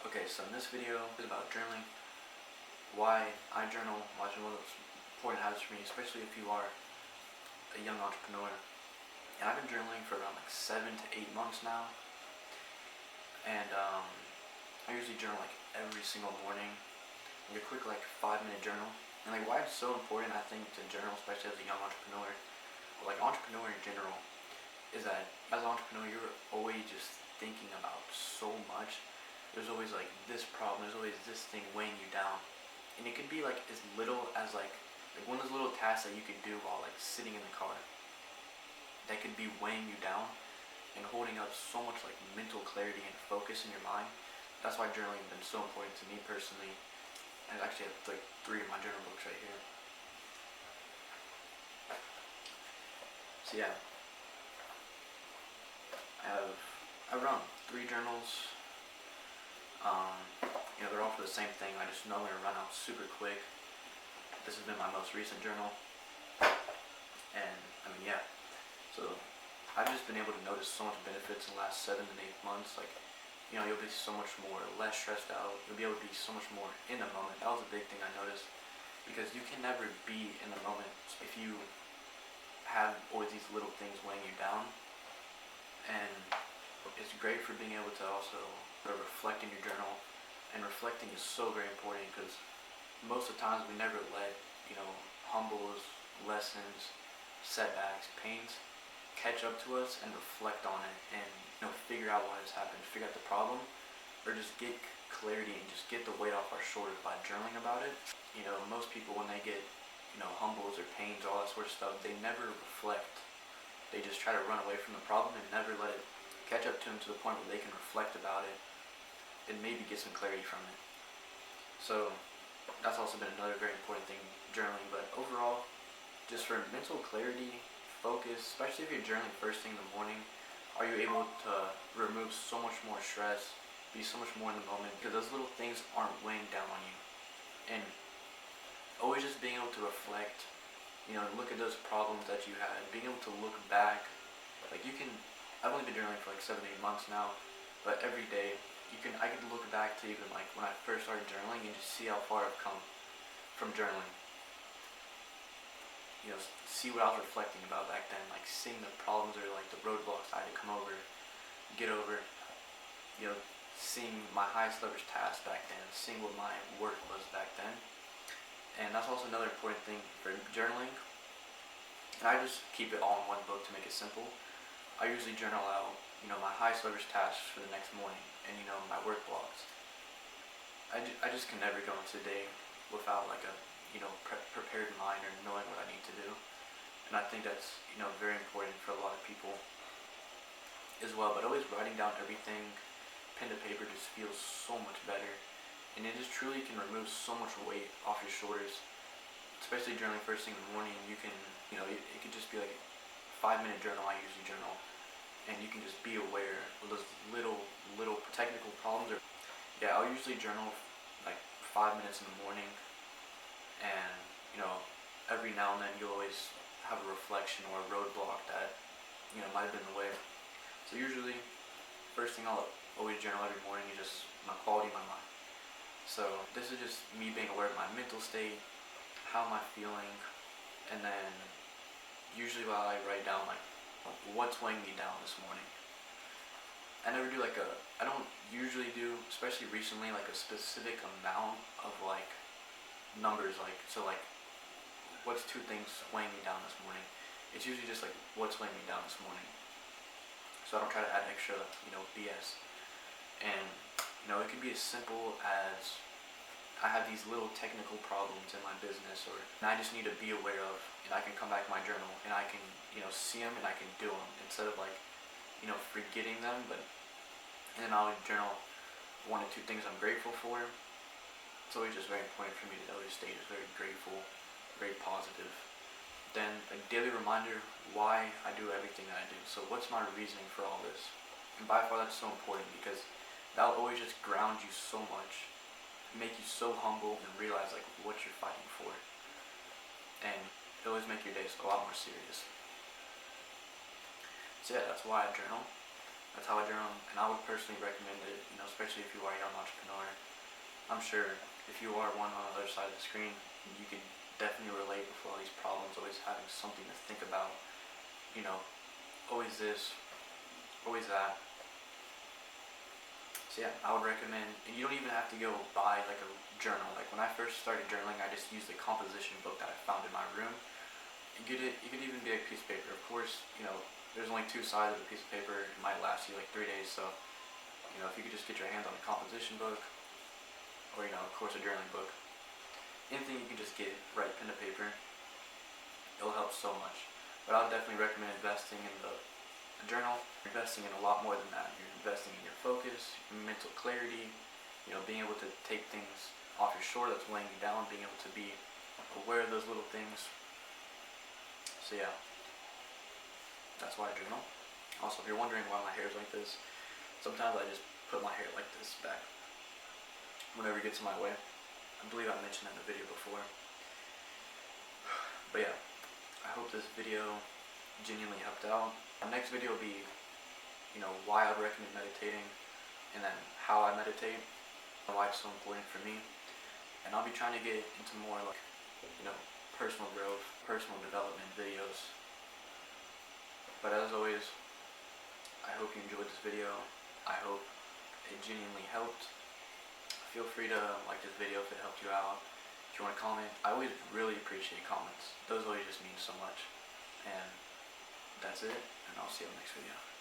Okay, so in this video is about journaling, why I journal, why it's one of those important habits for me, especially if you are a young entrepreneur. And I've been journaling for around like 7 to 8 months now, and I usually journal like every single morning, like a quick like 5 minute journal. And like why it's so important, I think, to journal, especially as a young entrepreneur, or like entrepreneur in general, is that as an entrepreneur, you're always just thinking about so much. There's always like this problem, there's always this thing weighing you down. And it could be like as little as like one of those little tasks that you could do while like sitting in the car that could be weighing you down and holding up so much like mental clarity and focus in your mind. That's why journaling has been so important to me personally. And I actually have like 3 of my journal books right here. So yeah, I have around 3 journals. They're all for the same thing. I just know I'm gonna run out super quick. This has been my most recent journal, and I mean, yeah. So I've just been able to notice so much benefits in the last 7 and 8 months. Like, you'll be so much more less stressed out. You'll be able to be so much more in the moment. That was a big thing I noticed, because you can never be in the moment if you have always these little things weighing you down. And it's great for being able to also reflect in your journal. And reflecting is so very important, because most of the times we never let humbles, lessons, setbacks, pains catch up to us and reflect on it, and figure out why this happened, figure out the problem, or just get clarity and just get the weight off our shoulders by journaling about it. Most people, when they get humbles or pains, all that sort of stuff, they never reflect. They just try to run away from the problem and never let it catch up to them to the point where they can reflect about it and maybe get some clarity from it. So that's also been another very important thing, journaling. But overall, just for mental clarity, focus, especially if you're journaling first thing in the morning, are you able to remove so much more stress, be so much more in the moment, because those little things aren't weighing down on you. And always just being able to reflect, look at those problems that you had, being able to look back. Like I've only been journaling for like 7 to 8 months now, but every day I could look back to even like when I first started journaling and just see how far I've come from journaling. See what I was reflecting about back then, like seeing the problems or like the roadblocks I had to get over, seeing my highest leverage task back then, seeing what my work was back then. And that's also another important thing for journaling. And I just keep it all in one book to make it simple. I usually journal out, my highest leverage tasks for the next morning, and my work blocks. I just can never go into the day without like a prepared mind or knowing what I need to do. And I think that's very important for a lot of people as well. But always writing down everything, pen to paper, just feels so much better, and it just truly can remove so much weight off your shoulders. Especially journaling first thing in the morning, you can it could just be like a 5 minute journal. I usually journal, and you can just be aware of those little technical problems. Or yeah, I'll usually journal like 5 minutes in the morning, and every now and then you'll always have a reflection or a roadblock that might have been in the way. So usually first thing I'll always journal every morning is just my quality of my mind. So this is just me being aware of my mental state, how am I feeling, and then usually while I write down like what's weighing me down this morning. I never do I don't usually do, especially recently, like a specific amount of like numbers, like what's 2 things weighing me down this morning. It's usually just like what's weighing me down this morning. So I don't try to add extra BS. And it could be as simple as I have these little technical problems in my business, and I just need to be aware of, and I can come back to my journal and I can see them and I can do them instead of like forgetting them. And then I'll journal 1 or 2 things I'm grateful for. It's always just very important for me to always stay just very grateful, very positive. Then a daily reminder why I do everything that I do. So what's my reasoning for all this? And by far that's so important, because that'll always just ground you so much, make you so humble, and realize like what you're fighting for. And it'll always make your days a lot more serious. So yeah, that's why I journal. That's how I journal, and I would personally recommend it, you know, especially if you are a young entrepreneur. I'm sure if you are one on the other side of the screen, you can definitely relate with all these problems, always having something to think about, you know, always this, always that. So yeah, I would recommend, and you don't even have to go buy like a journal. Like when I first started journaling, I just used the composition book that I found in my room. You could even be a piece of paper. Of course, you know, there's only two sides of a piece of paper. It might last you like 3 days. So, you know, if you could just get your hands on a composition book, or, you know, of course a journaling book, anything you can just get, write pen to paper, it'll help so much. But I would definitely recommend investing in the journal. You're investing in a lot more than that. You're investing in your focus, your mental clarity, you know, being able to take things off your shore that's weighing you down, being able to be aware of those little things. So yeah, that's why I journal. Also, if you're wondering why my hair is like this, sometimes I just put my hair like this back whenever it gets in my way. I believe I mentioned that in the video before. But yeah, I hope this video genuinely helped out. My next video will be, you know, why I recommend meditating, and then how I meditate, and why it's so important for me. And I'll be trying to get into more like, you know, personal growth, personal development videos. But as always, I hope you enjoyed this video. I hope it genuinely helped. Feel free to like this video if it helped you out. If you want to comment, I always really appreciate comments. Those always just mean so much. And that's it, and I'll see you in the next video.